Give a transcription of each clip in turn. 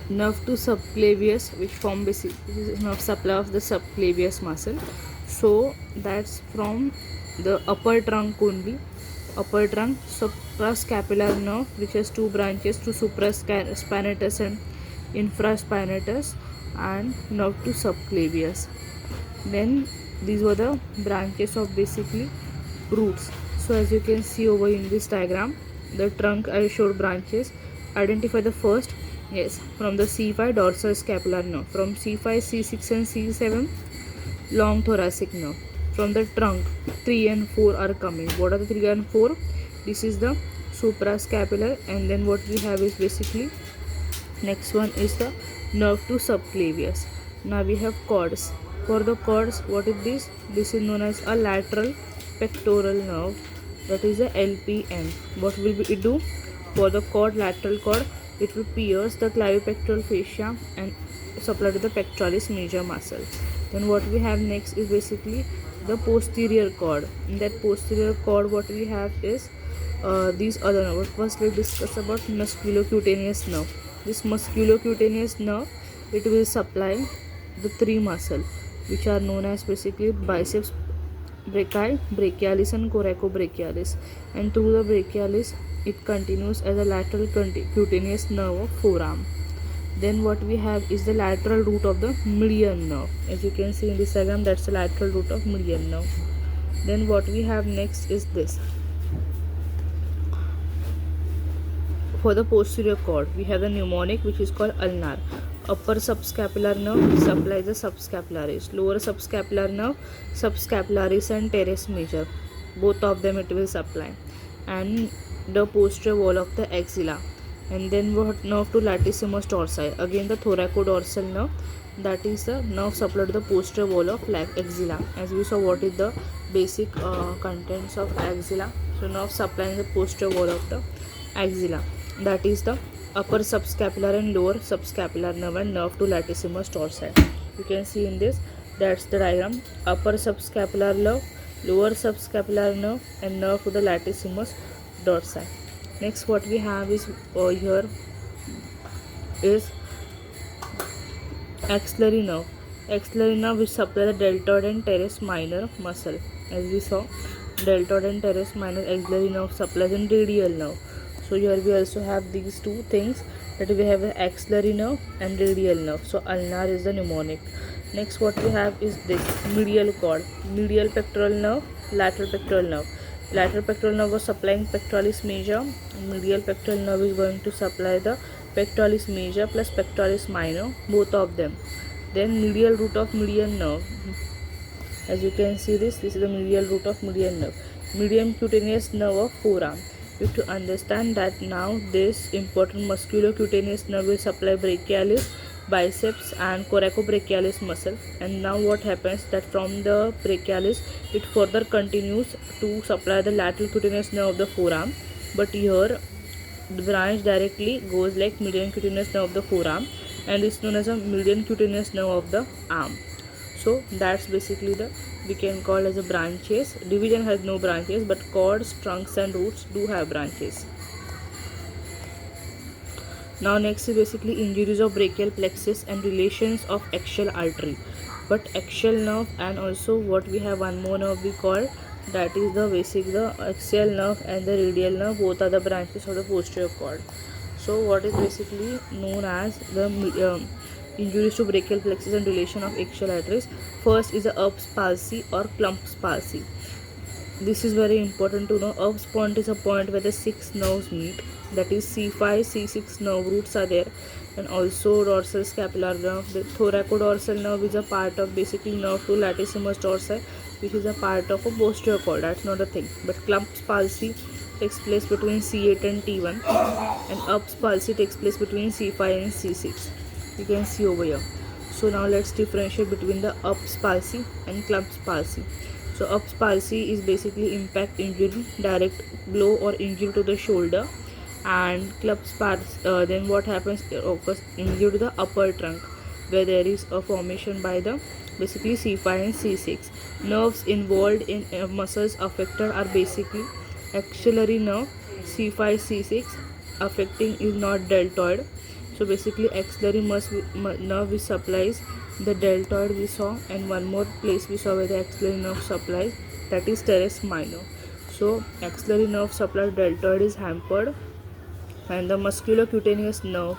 nerve to subclavius, which form basically nerve supply of the subclavius muscle. So that's from the upper trunk only. Upper trunk, suprascapular nerve, which has two branches to supraspinatus and infraspinatus, and nerve to subclavius. Then these were the branches of basically roots. So as you can see over in this diagram, the trunk I showed branches. Identify the first. Yes, from the C5 dorsal scapular nerve, from C5, C6 and C7 long thoracic nerve. From the trunk 3 and 4 are coming. What are the 3 and 4? This is the suprascapular, and then what we have is basically next one is the nerve to subclavius. Now we have cords. For the cords, what is this? This is known as a lateral pectoral nerve, that is a LPN. What will it do? For the cord, lateral cord, it will pierce the clavipectoral fascia and supply to the pectoralis major muscle. Then what we have next is basically the posterior cord. In that posterior cord, what we have is these other nerves. First, let's discuss about musculocutaneous nerve. This musculocutaneous nerve, it will supply the three muscles, which are known as basically biceps brachii, brachialis and coracobrachialis, and through the brachialis it continues as a lateral cutaneous nerve of forearm. Then what we have is the lateral root of the median nerve. As you can see in this diagram, that's the lateral root of median nerve. Then what we have next is this. For the posterior cord, we have the mnemonic, which is called ulnar. Upper subscapular nerve supplies the subscapularis. Lower subscapular nerve, subscapularis and teres major. Both of them it will supply. And the posterior wall of the axilla. And then what nerve to latissimus dorsi. Again the thoracodorsal nerve, that is the nerve supply to the posterior wall of axilla. As we saw, what is the basic contents of axilla. So nerve supplying the posterior wall of the axilla, that is the upper subscapular and lower subscapular nerve and nerve to latissimus dorsi. You can see in this, that's the diagram. Upper subscapular nerve, lower subscapular nerve and nerve to the latissimus dorsi. Next what we have is here is axillary nerve. Axillary nerve which supply the deltoid and teres minor muscle. As we saw, deltoid and teres minor axillary nerve supplies and radial nerve. So here we also have these two things, that we have the axillary nerve and radial nerve. So ulnar is the mnemonic. Next what we have is this medial cord. Medial pectoral nerve, lateral pectoral nerve. Lateral pectoral nerve was supplying pectoralis major. Medial pectoral nerve is going to supply the pectoralis major plus pectoralis minor, both of them. Then medial root of median nerve. As you can see this is the medial root of median nerve. Median cutaneous nerve of forearm. You have to understand that now this important musculocutaneous nerve will supply brachialis, biceps and coracobrachialis muscle. And now what happens that from the brachialis it further continues to supply the lateral cutaneous nerve of the forearm, but here the branch directly goes like median cutaneous nerve of the forearm and is known as a median cutaneous nerve of the arm. So that's basically the we can call as a branches. Division has no branches, but cords, trunks and roots do have branches. Now next is basically injuries of brachial plexus and relations of axial artery. But axial nerve and also what we have one more nerve we call, that is the axial nerve and the radial nerve, both are the branches of the posterior cord. So what is basically known as the injuries to brachial plexus and relation of axial arteries. First is the Erb's palsy or Klump's palsy. This is very important to know. Erb's point is a point where the 6 nerves meet, that is C5, C6 nerve roots are there, and also dorsal scapular nerve. The thoracodorsal nerve is a part of basically nerve to latissimus dorsi, which is a part of a posterior cord. That's not a thing. But Klump's palsy takes place between C8 and T1, and Erb's palsy takes place between C5 and C6. You can see over here. So now let's differentiate between the Erb's palsy and Klump's palsy. So Erb's palsy is basically impact injury, direct blow or injury to the shoulder, and Klump's palsy, then what happens, occurs injury to the upper trunk, where there is a formation by the basically C5 and C6. Nerves involved in muscles affected are basically axillary nerve, C5, C6. Affecting is not deltoid. So basically axillary nerve which supplies the deltoid we saw, and one more place we saw where the axillary nerve supplies, that is teres minor. So axillary nerve supply deltoid is hampered, and the musculocutaneous nerve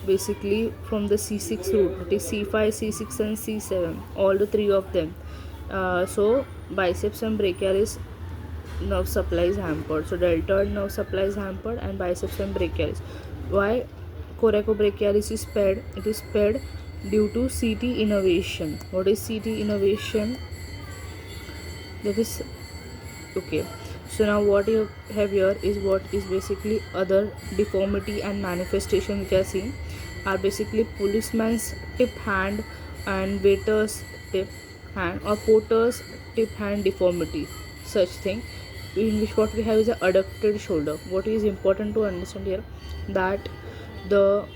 basically from the C6 root, that is C5, C6 and C7, all the three of them. So biceps and brachialis nerve supply is hampered. So deltoid nerve supply is hampered and biceps and brachialis. Why coracobrachialis is spared? It is spared due to CT innervation. What is CT innervation? That is okay. So now what you have here is what is basically other deformity and manifestation which are seen are basically policeman's tip hand and waiter's tip hand or porter's tip hand deformity, such thing, in which what we have is a adducted shoulder. What is important to understand here, that the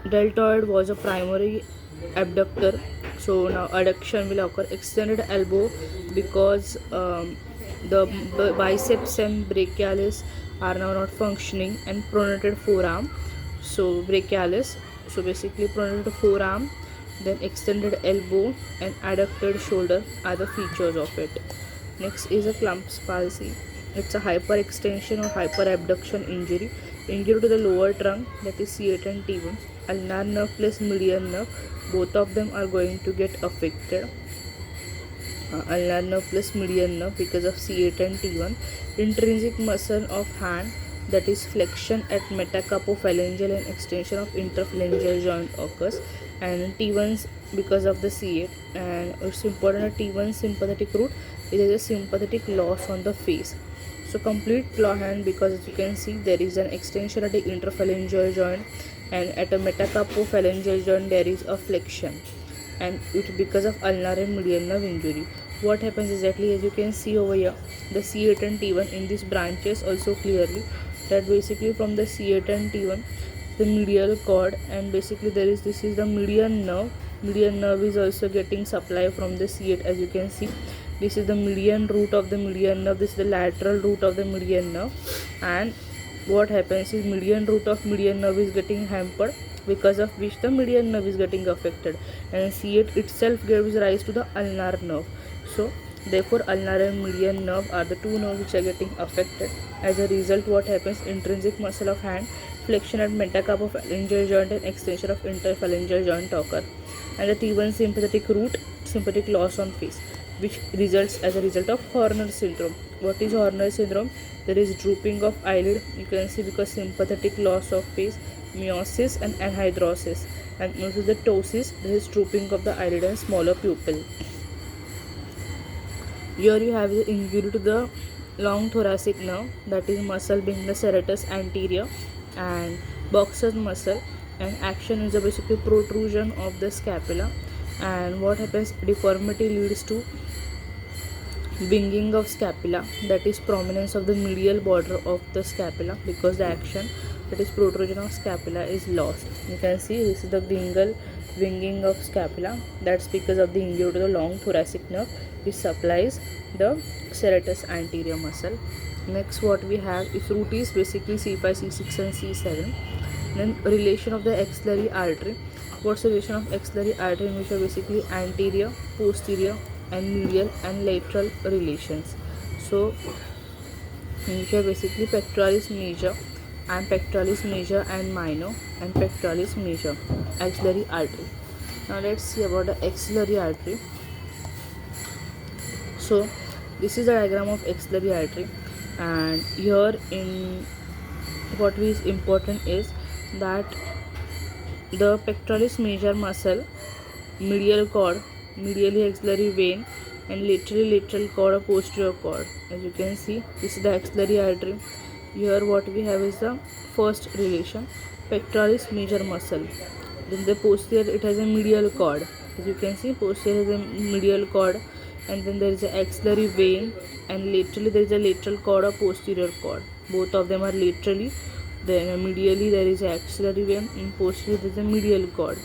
deltoid was a primary abductor, so now adduction will occur. Extended elbow, because the biceps and brachialis are now not functioning, and pronated forearm, so brachialis, so basically pronated forearm, then extended elbow and adducted shoulder are the features of it. Next is a clump's palsy. It's a hyperextension or hyperabduction injury to the lower trunk, that is C8 and T1. Ulnar nerve plus median nerve, both of them are going to get affected. Ulnar nerve plus median nerve because of C8 and T1. Intrinsic muscle of hand, that is flexion at metacarpophalangeal and extension of interphalangeal joint occurs, and T1s because of the C8. And it's important that T1 sympathetic root, it is a sympathetic loss on the face. So complete claw hand, because as you can see there is an extension at the interphalangeal joint, and at a metacarpophalangeal joint there is a flexion, and it because of ulnar and median nerve injury. What happens exactly, as you can see over here, the C8 and T1 in these branches also clearly, that basically from the C8 and T1 the medial cord, and basically this is the median nerve is also getting supply from the C8. As you can see, this is the median root of the median nerve, this is the lateral root of the median nerve, and what happens is median root of median nerve is getting hampered, because of which the median nerve is getting affected, and C8 itself gives rise to the ulnar nerve. So therefore ulnar and median nerve are the two nerves which are getting affected. As a result, what happens, intrinsic muscle of hand, flexion at metacarpophalangeal joint and extension of interphalangeal joint occur, and the T1 sympathetic root, sympathetic loss on face, which results as a result of Horner syndrome. What is Horner syndrome? There is drooping of eyelid, you can see, because sympathetic loss of face, miosis and anhydrosis, and also the ptosis, there is drooping of the eyelid and smaller pupil. Here you have the injury to the long thoracic nerve, that is muscle being the serratus anterior and boxer's muscle, and action is a basically protrusion of the scapula. And what happens, deformity leads to winging of scapula, that is prominence of the medial border of the scapula, because the action, that is protrusion of scapula, is lost. You can see this is the winging of scapula, that's because of the injury to the long thoracic nerve which supplies the serratus anterior muscle. Next what we have is root is basically C5, C6 and C7. Then relation of the axillary artery. What's the relation of axillary artery, in which are basically anterior, posterior and medial and lateral relations. So in which are basically pectoralis major and minor and pectoralis major, axillary artery. Now let's see about the axillary artery. So this is the diagram of axillary artery, and here in what is important is that the pectoralis major muscle, medial cord, medially axillary vein, and lateral cord or posterior cord. As you can see, this is the axillary artery. Here what we have is the first relation, pectoralis major muscle. Then the posterior, it has a medial cord. As you can see, posterior has a medial cord, and then there is an axillary vein, and laterally there is a lateral cord or posterior cord. Both of them are laterally. Then medially there is an axillary vein, and posteriorly there is a medial cord.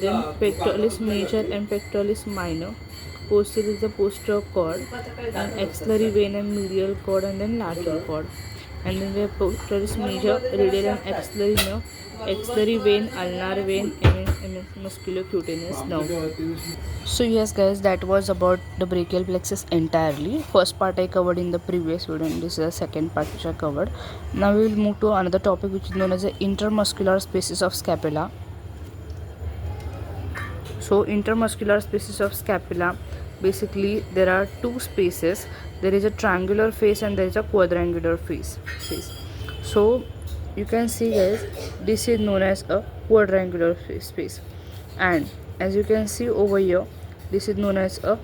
Then pectoralis major and pectoralis minor. Posterior is the posterior cord, and axillary vein and medial cord, and then lateral cord. And then we have teres major, radial and axillary nerve, axillary vein, ulnar vein, musculocutaneous nerve. So yes guys, that was about the brachial plexus entirely. First part I covered in the previous video and this is the second part which I covered. Now we will move to another topic which is known as the intermuscular spaces of scapula. So intermuscular spaces of scapula, basically there are two spaces. There is a triangular face and there is a quadrangular face. So you can see guys, this is known as a quadrangular space, and as you can see over here, this is known as a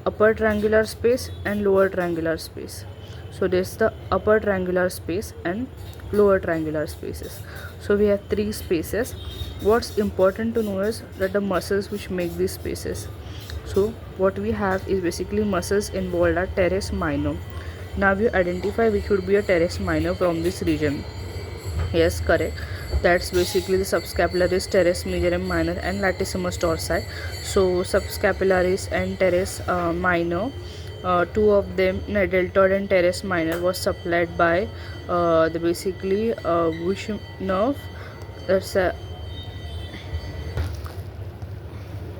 upper triangular space and lower triangular space. So this is the upper triangular space and lower triangular spaces. So we have three spaces. What's important to know is that the muscles which make these spaces. So what we have is basically muscles involved are teres minor. Now you identify which would be a teres minor from this region. Yes, correct. That's basically the subscapularis, teres major and minor, and latissimus dorsi. So subscapularis and teres minor, two of them, deltoid and teres minor, was supplied by the basically which nerve? That's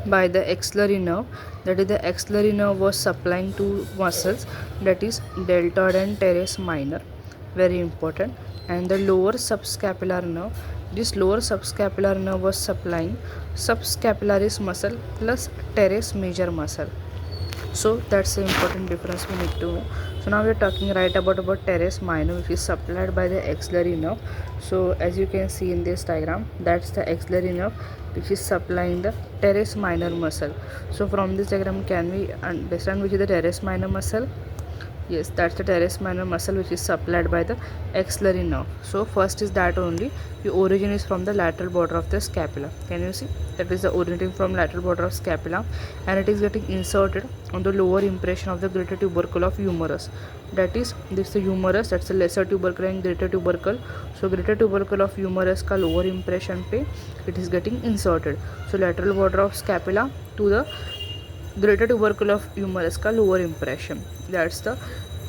by the axillary nerve. That is, the axillary nerve was supplying two muscles, that is deltoid and teres minor, very important. And the lower subscapular nerve, this lower subscapular nerve was supplying subscapularis muscle plus teres major muscle. So that's the important difference we need to know. So now we are talking right about teres minor, which is supplied by the axillary nerve. So as you can see in this diagram, that's the axillary nerve which is supplying the teres minor muscle. So from this diagram, can we understand which is the teres minor muscle? Yes, that's the teres minor muscle which is supplied by the axillary nerve. So first is that only. The origin is from the lateral border of the scapula. Can you see? That is the originating from lateral border of scapula, and it is getting inserted on the lower impression of the greater tubercle of humerus. That is, this is the humerus, that's the lesser tubercle and greater tubercle. So greater tubercle of humerus ka lower impression pe it is getting inserted. So lateral border of scapula to the greater tubercle of humerus ka lower impression, that's the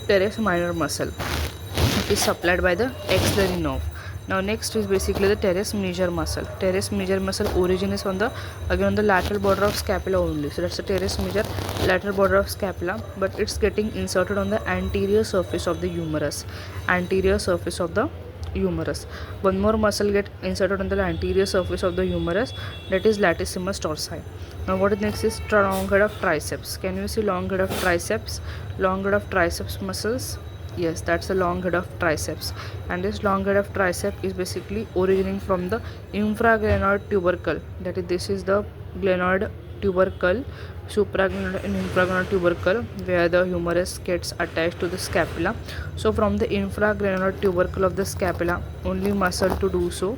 teres minor muscle. It is supplied by the axillary nerve. Now next is basically the teres major muscle. Teres major muscle origin is on the again on the lateral border of scapula only. So that's the teres major lateral border of scapula, but it's getting inserted on the anterior surface of the humerus. Anterior surface of the humerus. One more muscle get inserted on the anterior surface of the humerus, that is latissimus dorsi. Now what is next is long head of triceps. Can you see long head of triceps? Long head of triceps muscles. Yes, that's the long head of triceps, and this long head of tricep is basically originating from the infraglenoid tubercle. That is, this is the glenoid tubercle, supraglenoid and infraglenoid tubercle, where the humerus gets attached to the scapula. So from the infraglenoid tubercle of the scapula, only muscle to do so,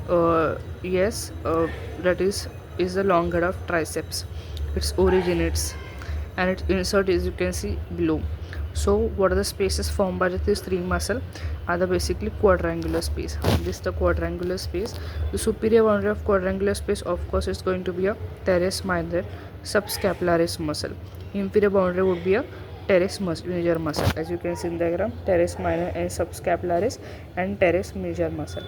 that is the long head of triceps. It originates and its insert is, you can see below. So what are the spaces formed by these three muscle are the basically quadrangular space. This is the quadrangular space. The superior boundary of quadrangular space, of course, is going to be a teres minor subscapularis muscle. Inferior boundary would be a teres major muscle. As you can see in the diagram, teres minor and subscapularis and teres major muscle.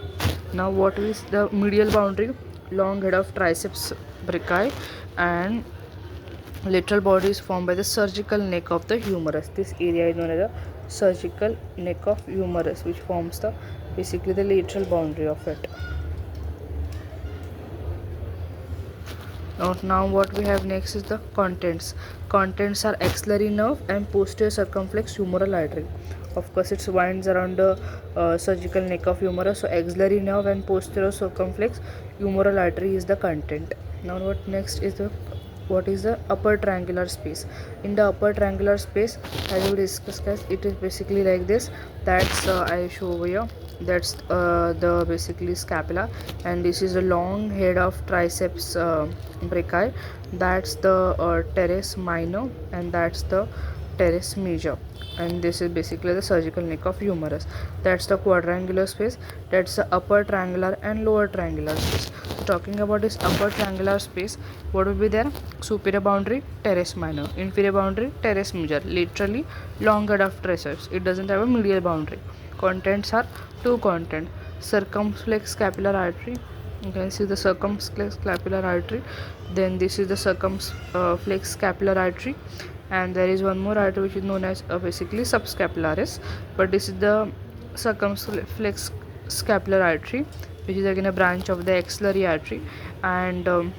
Now what is the medial boundary? Long head of triceps brachii, and lateral body is formed by the surgical neck of the humerus. This area is known as the surgical neck of humerus, which forms the basically the lateral boundary of it. Now what we have next is the contents. Contents are axillary nerve and posterior circumflex humeral artery. Of course, it winds around the surgical neck of humerus. So axillary nerve and posterior circumflex humeral artery is the content. Now what next is what is the upper triangular space? In the upper triangular space, as we discussed, guys, it is basically like this. That's I show over here. That's the basically scapula, and this is a long head of triceps brachii. That's the teres minor, and that's the teres major, and this is basically the surgical neck of humerus. That's the quadrangular space. That's the upper triangular and lower triangular space. Talking about this upper triangular space, what will be there? Superior boundary teres minor, inferior boundary teres major, laterally long head of triceps. It doesn't have a medial boundary. Contents are two content: circumflex scapular artery. You can see the circumflex scapular artery. Then this is the circumflex scapular artery, and there is one more artery which is known as basically subscapularis. But this is the circumflex scapular artery, which is again a branch of the axillary artery, and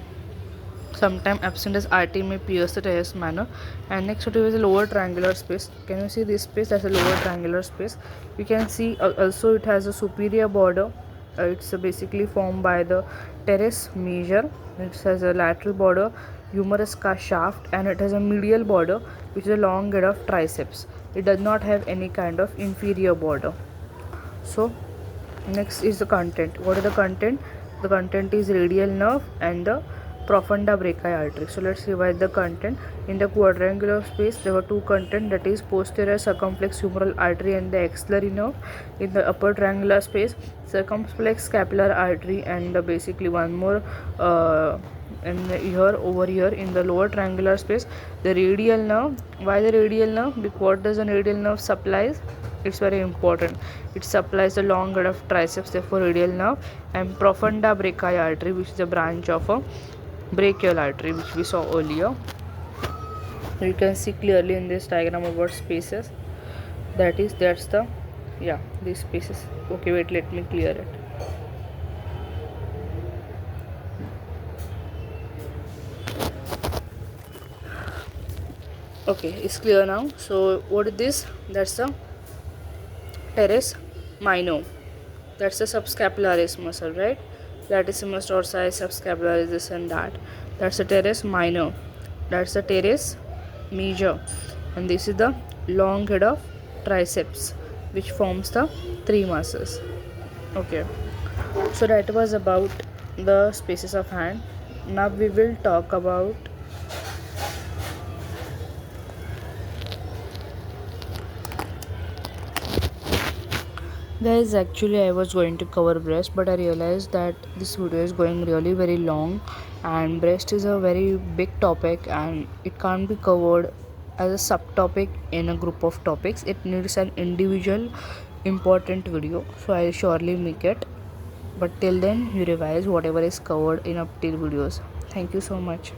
sometimes absent as artery may pierce the teres manner. And next to it is a lower triangular space. Can you see this space? That's a lower triangular space. You can see also it has a superior border. It's basically formed by the teres major. It has a lateral border, humerus shaft, and it has a medial border which is a long head of triceps. It does not have any kind of inferior border. So next is the content. What is the content? The content is radial nerve and the profunda brachii artery. So let's revise the content. In the quadrangular space there were two content, that is posterior circumflex humeral artery and the axillary nerve. In the upper triangular space, circumflex scapular artery and basically one more and here over here in the lower triangular space, the radial nerve. Why the radial nerve? Because what does the radial nerve supplies? It's very important. It supplies the long head of triceps, therefore radial nerve, and profunda brachii artery, which is a branch of a brachial artery, which we saw earlier. You can see clearly in this diagram about spaces. That's the these spaces. Okay, wait, let me clear it. Okay, it's clear now. So what is this? That's the teres minor. That's the subscapularis muscle, right? Latissimus dorsi, subscapularis, this and that. That's the teres minor. That's the teres major. And this is the long head of triceps, which forms the three muscles. Okay. So that was about the spaces of hand. Now we will talk about guys, actually I was going to cover breast, but I realized that this video is going really very long, and breast is a very big topic and it can't be covered as a subtopic in a group of topics. It needs an individual important video, so I'll surely make it. But till then, you revise whatever is covered in up till videos. Thank you so much.